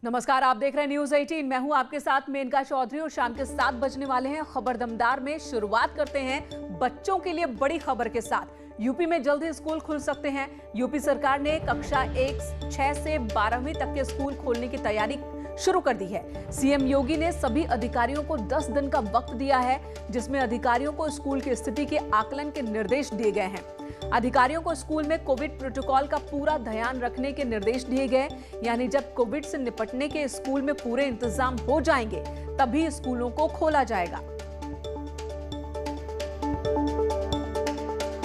नमस्कार, आप देख रहे हैं न्यूज 18। मैं हूं आपके साथ मेनका चौधरी और शाम के 7 बजने वाले हैं। खबर दमदार में शुरुआत करते हैं बच्चों के लिए बड़ी खबर के साथ। यूपी में जल्द ही स्कूल खुल सकते हैं। यूपी सरकार ने कक्षा 6 से 12वीं तक के स्कूल खोलने की तैयारी शुरू कर दी है। सीएम योगी ने सभी अधिकारियों को 10 दिन का वक्त दिया है, जिसमें अधिकारियों को स्कूल की स्थिति के आकलन के निर्देश दिए गए हैं। अधिकारियों को स्कूल में कोविड प्रोटोकॉल का पूरा ध्यान रखने के निर्देश दिए गए, यानी जब कोविड से निपटने के स्कूल में पूरे इंतजाम हो जाएंगे तभी स्कूलों को खोला जाएगा।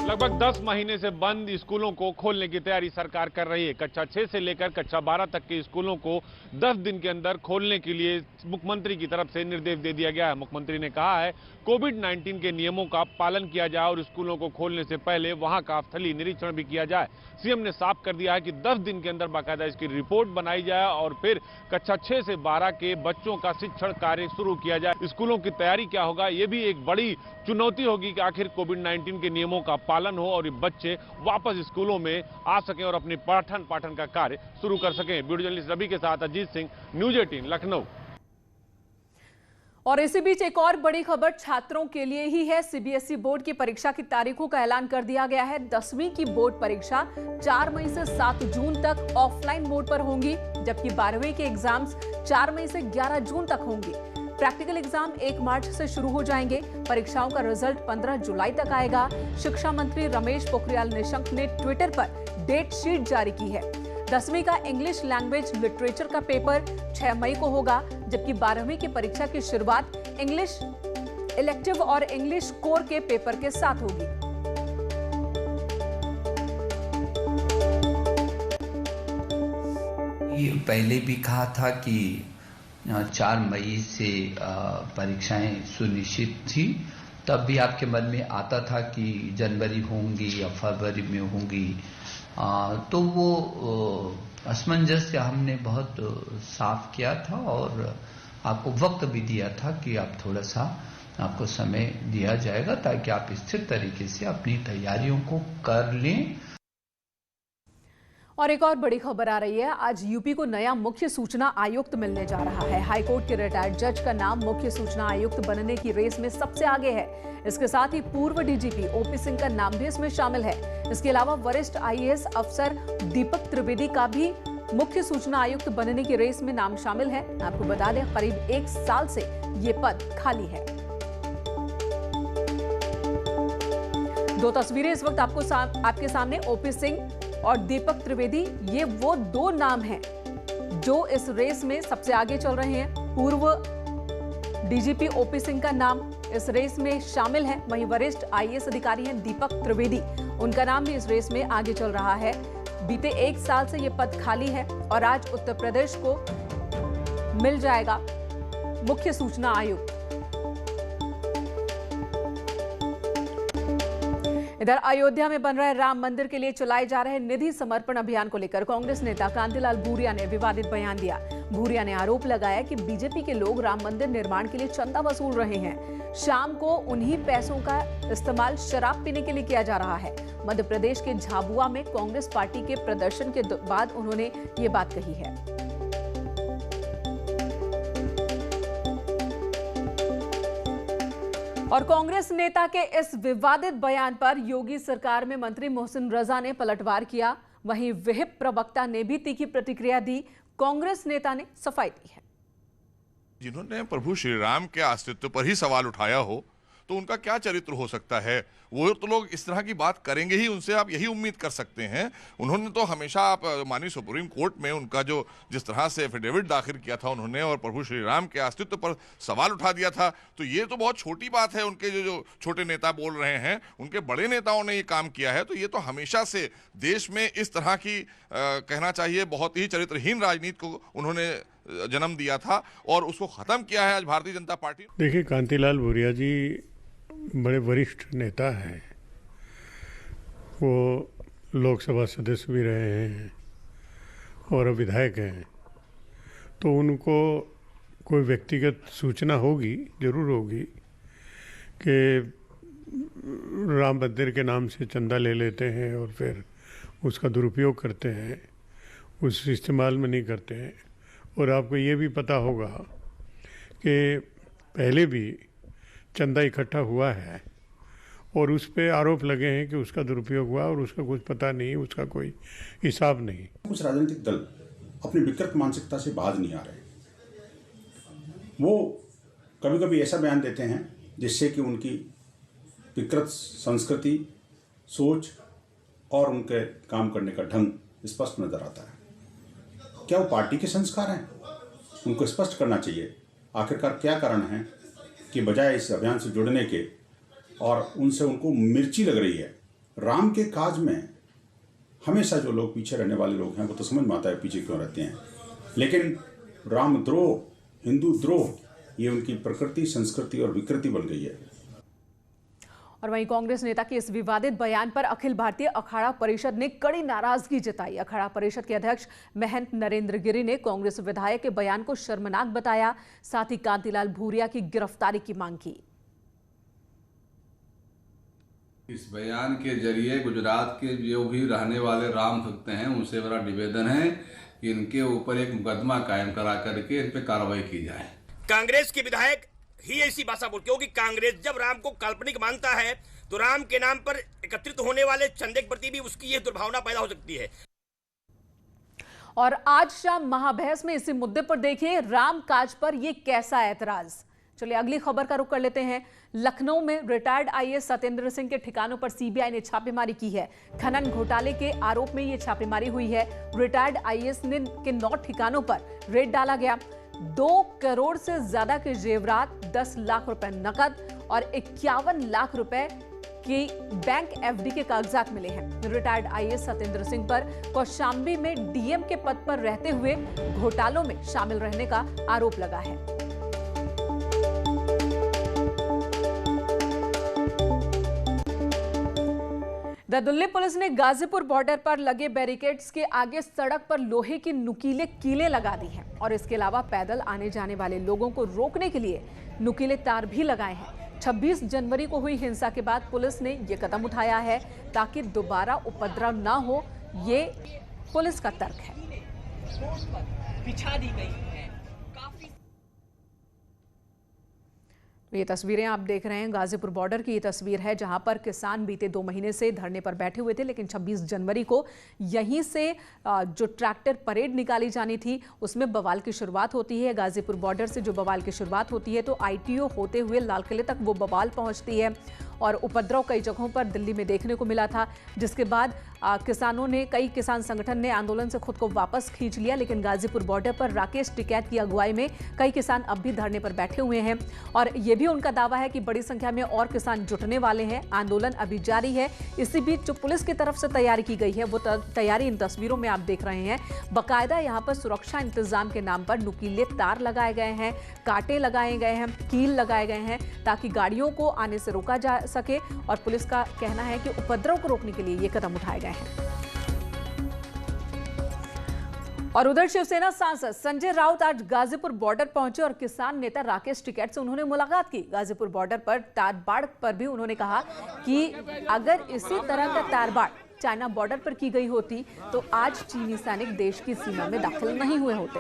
लगभग 10 महीने से बंद स्कूलों को खोलने की तैयारी सरकार कर रही है। कक्षा 6 से लेकर कक्षा 12 तक के स्कूलों को 10 दिन के अंदर खोलने के लिए मुख्यमंत्री की तरफ से निर्देश दे दिया गया है। मुख्यमंत्री ने कहा है कोविड-19 के नियमों का पालन किया जाए और स्कूलों को खोलने से पहले वहां का स्थलीय निरीक्षण भी किया जाए। सीएम ने साफ कर दिया है कि 10 दिन के अंदर बाकायदा इसकी रिपोर्ट बनाई जाए और फिर कक्षा 6 से 12 के बच्चों का शिक्षण कार्य शुरू किया जाए। स्कूलों की तैयारी क्या होगा, ये भी एक बड़ी चुनौती होगी कि आखिर कोविड-19 के नियमों का पालन हो और बच्चे वापस स्कूलों में आ सकें और अपने पठन पाठन का कार्य शुरू कर सकें। वीडियो जर्नलिस्ट रवि के साथ अजीत सिंह, न्यूज 18 लखनऊ। और इसी बीच एक और बड़ी खबर छात्रों के लिए ही है। सीबीएसई बोर्ड की परीक्षा की तारीखों का ऐलान कर दिया गया है। 10वीं की बोर्ड परीक्षा 4 मई से 7 जून तक ऑफलाइन मोड पर होंगी, जबकि 12वीं के एग्जाम्स 4 मई से 11 जून तक होंगे। प्रैक्टिकल एग्जाम 1 मार्च से शुरू हो जाएंगे। परीक्षाओं का रिजल्ट 15 जुलाई तक आएगा। शिक्षा मंत्री रमेश पोखरियाल निशंक ने ट्विटर पर डेट शीट जारी की है। 10वीं का इंग्लिश लैंग्वेज लिटरेचर का पेपर 6 मई को होगा, जबकि 12वीं की परीक्षा की शुरुआत इंग्लिश इलेक्टिव और इंग्लिश कोर के पेपर के साथ होगी। पहले भी कहा था कि 4 मई से परीक्षाएं सुनिश्चित थी। तब भी आपके मन में आता था कि जनवरी होंगी या फरवरी में होंगी, तो वो असमंजस हमने बहुत साफ किया था और आपको वक्त भी दिया था कि आप थोड़ा सा आपको समय दिया जाएगा ताकि आप स्थिर तरीके से अपनी तैयारियों को कर लें। और एक और बड़ी खबर आ रही है। आज यूपी को नया मुख्य सूचना आयुक्त मिलने जा रहा है। हाईकोर्ट के रिटायर्ड जज का नाम मुख्य सूचना आयुक्त बनने की रेस में सबसे आगे है। इसके साथ ही पूर्व डीजीपी ओपी सिंह का नाम भी इसमें शामिल है। इसके अलावा वरिष्ठ आईएएस अफसर दीपक त्रिवेदी का भी मुख्य सूचना आयुक्त बनने की रेस में नाम शामिल है। आपको बता दें, करीब 1 साल से ये पद खाली है। 2 तस्वीरें इस वक्त आपके सामने। ओपी सिंह और दीपक त्रिवेदी, ये वो 2 नाम हैं जो इस रेस में सबसे आगे चल रहे हैं। पूर्व डीजीपी ओपी सिंह का नाम इस रेस में शामिल है। वहीं वरिष्ठ आईएएस अधिकारी हैं दीपक त्रिवेदी, उनका नाम भी इस रेस में आगे चल रहा है। बीते 1 साल से ये पद खाली है और आज उत्तर प्रदेश को मिल जाएगा मुख्य सूचना आयुक्त। इधर अयोध्या में बन रहे राम मंदिर के लिए चलाए जा रहे निधि समर्पण अभियान को लेकर कांग्रेस नेता कांतिलाल भूरिया ने विवादित बयान दिया। भूरिया ने आरोप लगाया कि बीजेपी के लोग राम मंदिर निर्माण के लिए चंदा वसूल रहे हैं। शाम को उन्हीं पैसों का इस्तेमाल शराब पीने के लिए किया जा रहा है। मध्य प्रदेश के झाबुआ में कांग्रेस पार्टी के प्रदर्शन के बाद उन्होंने ये बात कही है। और कांग्रेस नेता के इस विवादित बयान पर योगी सरकार में मंत्री मोहसिन रजा ने पलटवार किया। वहीं विहिप प्रवक्ता ने भी तीखी प्रतिक्रिया दी। कांग्रेस नेता ने सफाई दी है। जिन्होंने प्रभु श्री राम के अस्तित्व पर ही सवाल उठाया हो तो उनका क्या चरित्र हो सकता है। वो तो लोग इस तरह की बात करेंगे ही, उनसे आप यही उम्मीद कर सकते हैं। उन्होंने तो हमेशा आप माननीय सुप्रीम कोर्ट में उनका जो जिस तरह से एफिडेविट दाखिल किया था उन्होंने और प्रभु श्री राम के अस्तित्व पर सवाल उठा दिया था, तो ये तो बहुत छोटी बात है। उनके जो छोटे नेता बोल रहे हैं, उनके बड़े नेताओं ने ये काम किया है, तो ये तो हमेशा से देश में इस तरह की कहना चाहिए बहुत ही चरित्रहीन राजनीति को उन्होंने जन्म दिया था और उसको खत्म किया है आज भारतीय जनता पार्टी। देखिए, कांतिलाल भूरिया जी बड़े वरिष्ठ नेता हैं। वो लोकसभा सदस्य भी रहे हैं और विधायक हैं, तो उनको कोई व्यक्तिगत सूचना होगी, जरूर होगी कि राम मंदिर के नाम से चंदा ले लेते हैं और फिर उसका दुरुपयोग करते हैं, उस इस्तेमाल में नहीं करते हैं। और आपको ये भी पता होगा कि पहले भी चंदा इकट्ठा हुआ है और उस पे आरोप लगे हैं कि उसका दुरुपयोग हुआ और उसका कुछ पता नहीं, उसका कोई हिसाब नहीं। कुछ राजनीतिक दल अपनी विकृत मानसिकता से बाज नहीं आ रहे। वो कभी कभी ऐसा बयान देते हैं जिससे कि उनकी विकृत संस्कृति, सोच और उनके काम करने का ढंग स्पष्ट नजर आता है। क्या वो पार्टी के संस्कार हैं? उनको स्पष्ट करना चाहिए आखिरकार क्या कारण है कि बजाय इस अभियान से जुड़ने के और उनसे उनको मिर्ची लग रही है। राम के काज में हमेशा जो लोग पीछे रहने वाले लोग हैं वो तो समझ में आता है पीछे क्यों रहते हैं, लेकिन रामद्रोह, हिंदू द्रोह, ये उनकी प्रकृति, संस्कृति और विकृति बन गई है। और वहीं कांग्रेस नेता के इस विवादित बयान पर अखिल भारतीय अखाड़ा परिषद ने कड़ी नाराजगी जताई। अखाड़ा परिषद के अध्यक्ष महंत नरेंद्र गिरि ने कांग्रेस विधायक के बयान को शर्मनाक बताया, साथ ही कांतिलाल भूरिया की गिरफ्तारी की मांग की। इस बयान के जरिए गुजरात के जो भी रहने वाले राम भक्त हैं उनसे बड़ा निवेदन है कि इनके ऊपर एक मुकदमा कायम करा करके इन पे कार्रवाई की जाए। कांग्रेस के विधायक ही ऐसी भाषा बोलते हो कि कांग्रेस जब राम को काल्पनिक मानता है तो राम के नाम पर एकत्रित होने वाले चंदे के प्रति भी उसकी ये दुर्भावना पैदा हो सकती है। और आज शाम महाबहस में इसी मुद्दे पर देखिए राम काज पर ये कैसा ऐतराज। चलिए अगली खबर का रुख कर लेते हैं। लखनऊ में रिटायर्ड आईएएस सत्येंद्र सिंह के ठिकानों पर सीबीआई ने छापेमारी की है। खनन घोटाले के आरोप में यह छापेमारी हुई है। रिटायर्ड आईएएस के 9 ठिकानों पर रेड डाला गया। 2 करोड़ से ज्यादा के जेवरात, 10 लाख रुपए नकद और 51 लाख रुपए की बैंक एफडी के कागजात मिले हैं। रिटायर्ड आईएएस सत्येंद्र सिंह पर कौशाम्बी में डीएम के पद पर रहते हुए घोटालों में शामिल रहने का आरोप लगा है। दिल्ली पुलिस ने गाजीपुर बॉर्डर पर लगे बैरिकेड्स के आगे सड़क पर लोहे की नुकीले कीलें लगा दी हैं और इसके अलावा पैदल आने जाने वाले लोगों को रोकने के लिए नुकीले तार भी लगाए हैं। 26 जनवरी को हुई हिंसा के बाद पुलिस ने यह कदम उठाया है ताकि दोबारा उपद्रव ना हो, ये पुलिस का तर्क है। बिछा दी गई है। ये तस्वीरें आप देख रहे हैं गाजीपुर बॉर्डर की। ये तस्वीर है जहां पर किसान बीते 2 महीने से धरने पर बैठे हुए थे, लेकिन 26 जनवरी को यहीं से जो ट्रैक्टर परेड निकाली जानी थी उसमें बवाल की शुरुआत होती है। गाजीपुर बॉर्डर से जो बवाल की शुरुआत होती है तो आईटीओ होते हुए लाल किले तक वो बवाल पहुंचती है और उपद्रव कई जगहों पर दिल्ली में देखने को मिला था, जिसके बाद किसानों ने, कई किसान संगठन ने आंदोलन से खुद को वापस खींच लिया। लेकिन गाजीपुर बॉर्डर पर राकेश टिकैत की अगुवाई में कई किसान अब भी धरने पर बैठे हुए हैं और ये भी उनका दावा है कि बड़ी संख्या में और किसान जुटने वाले हैं। आंदोलन अभी जारी है। इसी बीच जो पुलिस की तरफ से तैयारी की गई है वो तैयारी इन तस्वीरों में आप देख रहे हैं। बाकायदा यहाँ पर सुरक्षा इंतजाम के नाम पर नुकीले तार लगाए गए हैं, कांटे लगाए गए हैं, कील लगाए गए हैं ताकि गाड़ियों को आने से रोका जा सके और पुलिस का कहना है कि उपद्रव को रोकने के लिए ये कदम उठाए गए हैं। और उधर शिवसेना सांसद संजय राउत आज गाजीपुर बॉर्डर पहुंचे और किसान नेता राकेश टिकैत से उन्होंने मुलाकात की। गाजीपुर बॉर्डर पर तारबाड़ पर भी उन्होंने कहा कि अगर इसी तरह का तारबाड़ चाइना बॉर्डर पर की गई होती तो आज चीनी सैनिक देश की सीमा में दाखिल नहीं हुए होते।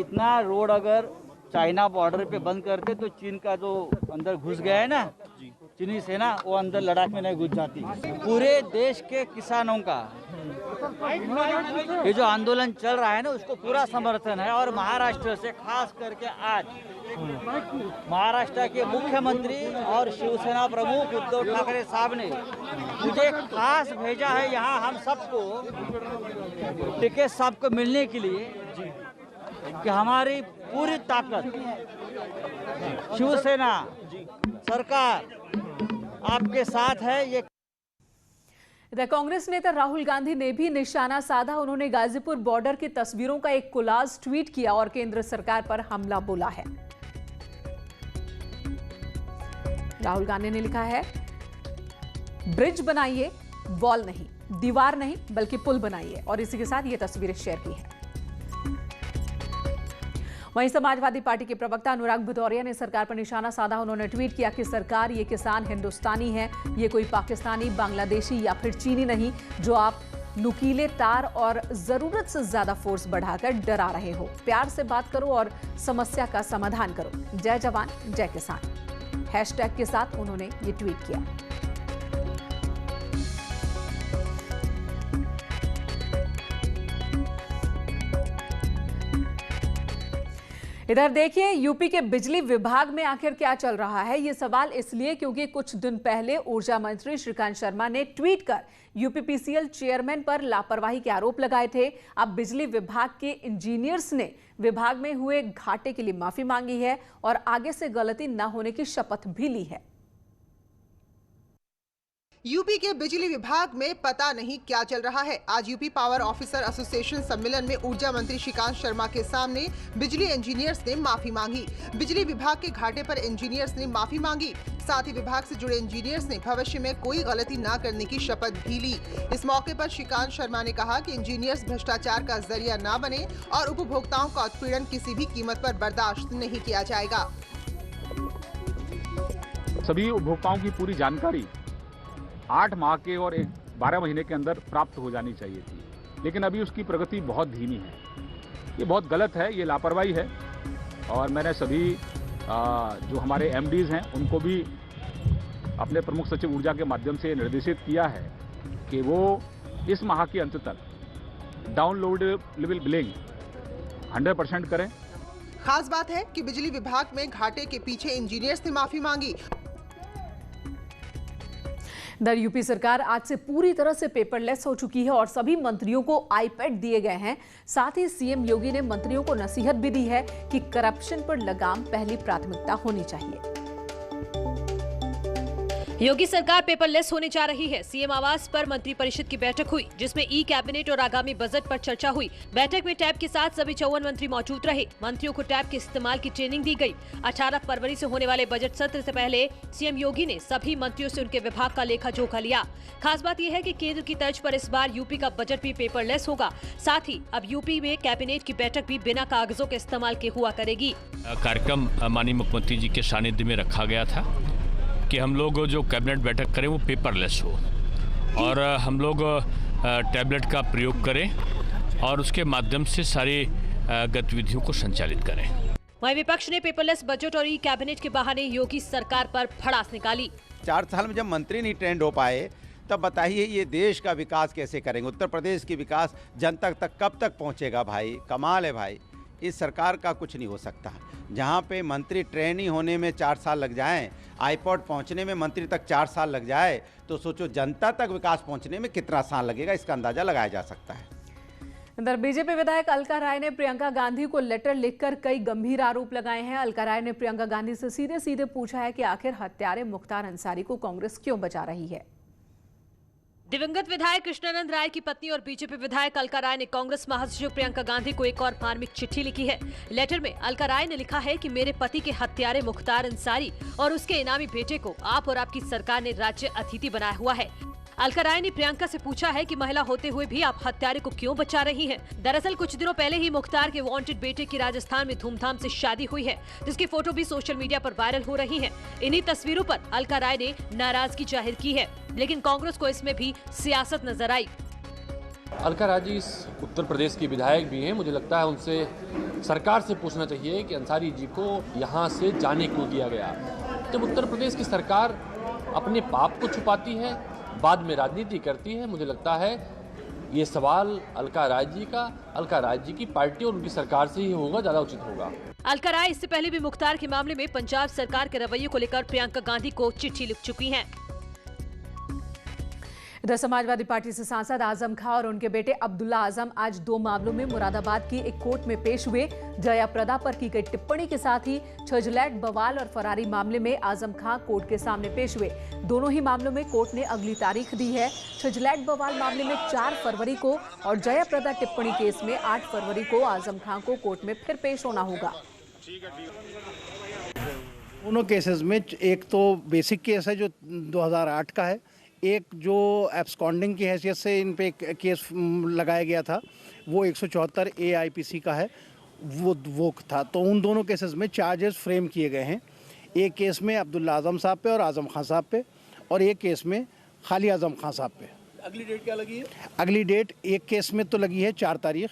इतना रोड अगर चाइना बॉर्डर पे बंद करते तो चीन का जो अंदर घुस गया है ना चीनी सेना, वो अंदर लद्दाख में नहीं घुस जाती। पूरे देश के किसानों का ये जो आंदोलन चल रहा है ना उसको पूरा समर्थन है और महाराष्ट्र से खास करके आज महाराष्ट्र के मुख्यमंत्री और शिवसेना प्रमुख उद्धव ठाकरे साहब ने मुझे खास भेजा है यहाँ हम सबको टिकैत साहब को मिलने के लिए कि हमारी पूरी ताकत शिवसेना सरकार आपके साथ है। ये कांग्रेस नेता राहुल गांधी ने भी निशाना साधा। उन्होंने गाजीपुर बॉर्डर की तस्वीरों का एक कोलाज ट्वीट किया और केंद्र सरकार पर हमला बोला है। राहुल गांधी ने लिखा है, ब्रिज बनाइए, वॉल नहीं, दीवार नहीं बल्कि पुल बनाइए, और इसी के साथ ये तस्वीरें शेयर की है। वहीं समाजवादी पार्टी के प्रवक्ता अनुराग भदौरिया ने सरकार पर निशाना साधा। उन्होंने ट्वीट किया कि सरकार, ये किसान हिंदुस्तानी है, ये कोई पाकिस्तानी, बांग्लादेशी या फिर चीनी नहीं जो आप नुकीले तार और जरूरत से ज्यादा फोर्स बढ़ाकर डरा रहे हो। प्यार से बात करो और समस्या का समाधान करो। जय जवान जय किसान हैशटैग के साथ उन्होंने ये ट्वीट किया। इधर देखिए, यूपी के बिजली विभाग में आखिर क्या चल रहा है। ये सवाल इसलिए क्योंकि कुछ दिन पहले ऊर्जा मंत्री श्रीकांत शर्मा ने ट्वीट कर यूपीपीसीएल चेयरमैन पर लापरवाही के आरोप लगाए थे। अब बिजली विभाग के इंजीनियर्स ने विभाग में हुए घाटे के लिए माफी मांगी है और आगे से गलती न होने की शपथ भी ली है। यूपी के बिजली विभाग में पता नहीं क्या चल रहा है। आज यूपी पावर ऑफिसर एसोसिएशन सम्मेलन में ऊर्जा मंत्री श्रीकांत शर्मा के सामने बिजली इंजीनियर्स ने माफी मांगी। बिजली विभाग के घाटे पर इंजीनियर्स ने माफी मांगी। साथ ही विभाग से जुड़े इंजीनियर्स ने भविष्य में कोई गलती न करने की शपथ भी ली। इस मौके पर श्रीकांत शर्मा ने कहा कि इंजीनियर्स भ्रष्टाचार का जरिया न बने और उपभोक्ताओं का उत्पीड़न किसी भी कीमत पर बर्दाश्त नहीं किया जाएगा। सभी उपभोक्ताओं की पूरी जानकारी 8 माह के और 12 महीने के अंदर प्राप्त हो जानी चाहिए थी, लेकिन अभी उसकी प्रगति बहुत धीमी है। ये बहुत गलत है, ये लापरवाही है। और मैंने सभी जो हमारे एमडीज हैं उनको भी अपने प्रमुख सचिव ऊर्जा के माध्यम से निर्देशित किया है कि वो इस माह के अंत तक डाउनलोडेबल बिलिंग 100% करें। खास बात है कि बिजली विभाग में घाटे के पीछे इंजीनियर्स ने माफी मांगी। इधर यूपी सरकार आज से पूरी तरह से पेपरलेस हो चुकी है और सभी मंत्रियों को आईपैड दिए गए हैं। साथ ही सीएम योगी ने मंत्रियों को नसीहत भी दी है कि करप्शन पर लगाम पहली प्राथमिकता होनी चाहिए। योगी सरकार पेपरलेस होने जा रही है। सीएम आवास पर मंत्रिपरिषद की बैठक हुई, जिसमें ई कैबिनेट और आगामी बजट पर चर्चा हुई। बैठक में टैब के साथ सभी 54 मंत्री मौजूद रहे। मंत्रियों को टैब के इस्तेमाल की ट्रेनिंग दी गई। 18 फरवरी से होने वाले बजट सत्र से पहले सीएम योगी ने सभी मंत्रियों से उनके विभाग का लेखा जोखा लिया। खास बात यह है कि केंद्र की तर्ज पर इस बार यूपी का बजट भी पेपरलेस होगा। साथ ही अब यूपी में कैबिनेट की बैठक भी बिना कागजों के इस्तेमाल के हुआ करेगी। कार्यक्रम माननीय मुख्यमंत्री जी के सानिध्य में रखा गया था कि हम लोग जो कैबिनेट बैठक करें वो पेपरलेस हो और हम लोग टैबलेट का प्रयोग करें और उसके माध्यम से सारी गतिविधियों को संचालित करें। वहीं विपक्ष ने पेपरलेस बजट और ई कैबिनेट के बहाने योगी सरकार पर भड़ास निकाली। 4 साल में जब मंत्री नहीं ट्रेंड हो पाए तब बताइए ये देश का विकास कैसे करेंगे? उत्तर प्रदेश की विकास जनता तक कब तक पहुँचेगा? भाई कमाल है भाई, इस सरकार का कुछ नहीं हो सकता। जहाँ पे मंत्री ट्रेनी होने में 4 साल लग जाएं, आईपॉड पहुँचने में मंत्री तक 4 साल लग जाए, तो सोचो जनता तक विकास पहुँचने में कितना साल लगेगा, इसका अंदाजा लगाया जा सकता है। इधर बीजेपी विधायक अलका राय ने प्रियंका गांधी को लेटर लिखकर कई गंभीर आरोप लगाए हैं। अलका राय ने प्रियंका गांधी से सीधे सीधे पूछा है कि आखिर हत्यारे मुख्तार अंसारी को कांग्रेस क्यों बचा रही है। दिवंगत विधायक कृष्णानंद राय की पत्नी और बीजेपी विधायक अलका राय ने कांग्रेस महासचिव प्रियंका गांधी को एक और मार्मिक चिट्ठी लिखी है। लेटर में अलका राय ने लिखा है कि मेरे पति के हत्यारे मुख्तार अंसारी और उसके इनामी बेटे को आप और आपकी सरकार ने राज्य अतिथि बनाया हुआ है। अलका राय ने प्रियंका से पूछा है कि महिला होते हुए भी आप हत्यारे को क्यों बचा रही हैं? दरअसल कुछ दिनों पहले ही मुख्तार के वांटेड बेटे की राजस्थान में धूमधाम से शादी हुई है, जिसकी फोटो भी सोशल मीडिया पर वायरल हो रही है। इन्हीं तस्वीरों पर अलका राय ने नाराजगी जाहिर की है, लेकिन कांग्रेस को इसमें भी सियासत नजर आई। अलका राय जी इस उत्तर प्रदेश की विधायक भी हैं। मुझे लगता है उनसे सरकार से पूछना चाहिए कि अंसारी जी को यहाँ से जाने क्यों दिया गया। जब उत्तर प्रदेश की सरकार अपने पाप को छुपाती है, बाद में राजनीति करती है, मुझे लगता है ये सवाल अलका राय जी की पार्टी और उनकी सरकार से ही होगा, ज्यादा उचित होगा। अलका राय इससे पहले भी मुख्तार के मामले में पंजाब सरकार के रवैये को लेकर प्रियंका गांधी को चिट्ठी लिख चुकी हैं। इधर समाजवादी पार्टी से सांसद आजम खां और उनके बेटे अब्दुल्ला आजम आज 2 मामलों में मुरादाबाद की एक कोर्ट में पेश हुए। जया प्रदा पर की गई टिप्पणी के साथ ही छजलैट बवाल और फरारी मामले में आजम खां कोर्ट के सामने पेश हुए। दोनों ही मामलों में कोर्ट ने अगली तारीख दी है। छजलैट बवाल मामले में 4 फरवरी को और जया प्रदा टिप्पणी केस में 8 फरवरी को आजम खां को कोर्ट में फिर पेश होना होगा। दोनों केसेस में एक तो बेसिक केस है जो 2008 का है, एक जो एब्सकॉन्डिंग की हैसियत से इन पे केस लगाया गया था वो 174 AIPC का है, वो था। तो उन दोनों केसेस में चार्जेस फ्रेम किए गए हैं। एक केस में अब्दुल्ला आजम साहब पे और आजम खान साहब पे, और एक केस में खाली आजम खान साहब पे। अगली डेट क्या लगी है? अगली डेट एक केस में तो लगी है 4 तारीख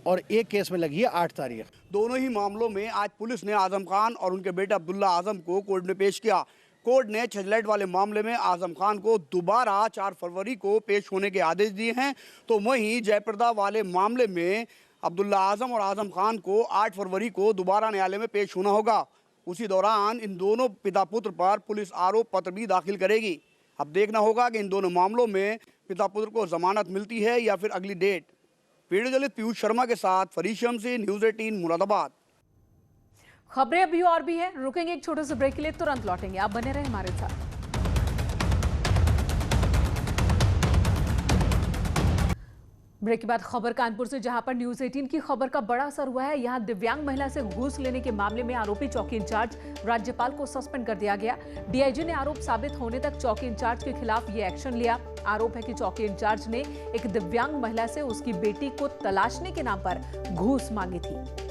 और एक केस में लगी है 8 तारीख। दोनों ही मामलों में आज पुलिस ने आजम खान और उनके बेटे अब्दुल्ला आजम को कोर्ट में पेश किया। कोर्ट ने छजलाइट वाले मामले में आजम खान को दोबारा 4 फरवरी को पेश होने के आदेश दिए हैं, तो वहीं जयप्रदा वाले मामले में अब्दुल्ला आजम और आजम खान को 8 फरवरी को दोबारा न्यायालय में पेश होना होगा। उसी दौरान इन दोनों पिता पुत्र पर पुलिस आरोप पत्र भी दाखिल करेगी। अब देखना होगा कि इन दोनों मामलों में पिता पुत्र को जमानत मिलती है या फिर अगली date. Video journalist Piyush Sharma के साथ फरीद शमसी, न्यूज़ 18 मुरादाबाद। खबरें अभी और भी हैं, रुकेंगे एक छोटे से ब्रेक के लिए, तुरंत लौटेंगे, आप बने रहें हमारे साथ। ब्रेक के बाद खबर कानपुर से, जहां पर न्यूज़ 18 की खबर का बड़ा असर हुआ है। यहां दिव्यांग महिला से घूस लेने के मामले में आरोपी चौकी इंचार्ज राज्यपाल को सस्पेंड कर दिया गया। डीआईजी ने आरोप साबित होने तक चौकी इंचार्ज के खिलाफ ये एक्शन लिया। आरोप है कि चौकी इंचार्ज ने एक दिव्यांग महिला से उसकी बेटी को तलाशने के नाम पर घूस मांगी थी।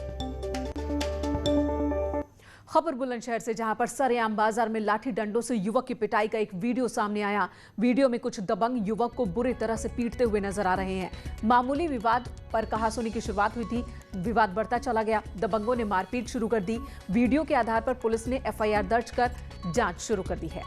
खबर बुलंदशहर से, जहां पर सरेआम बाजार में लाठी डंडों से युवक की पिटाई का एक वीडियो सामने आया। वीडियो में कुछ दबंग युवक को बुरी तरह से पीटते हुए नजर आ रहे हैं। मामूली विवाद पर कहासुनी की शुरुआत हुई थी, विवाद बढ़ता चला गया, दबंगों ने मारपीट शुरू कर दी। वीडियो के आधार पर पुलिस ने एफआईआर दर्ज कर जांच शुरू कर दी है।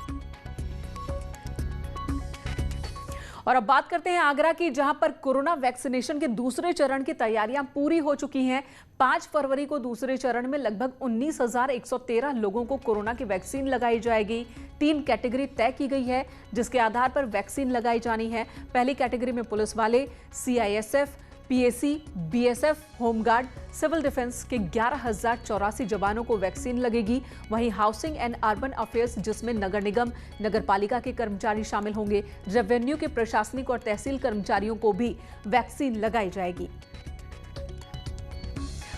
और अब बात करते हैं आगरा की, जहां पर कोरोना वैक्सीनेशन के दूसरे चरण की तैयारियां पूरी हो चुकी हैं। 5 फरवरी को दूसरे चरण में लगभग 19,113 लोगों को कोरोना की वैक्सीन लगाई जाएगी। 3 कैटेगरी तय की गई है, जिसके आधार पर वैक्सीन लगाई जानी है। पहली कैटेगरी में पुलिस वाले, CISF, PAC, BSF, home guard, civil defence के 11,084 जवानों को वैक्सीन लगेगी। वहीं हाउसिंग एंड अर्बन अफेयर्स, जिसमें नगर निगम, नगर पालिका के कर्मचारी शामिल होंगे, रेवेन्यू के प्रशासनिक और तहसील कर्मचारियों को भी वैक्सीन लगाई जाएगी।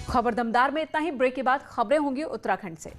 खबर दमदार में इतना ही। ब्रेक के बाद खबरें होंगी उत्तराखंड से।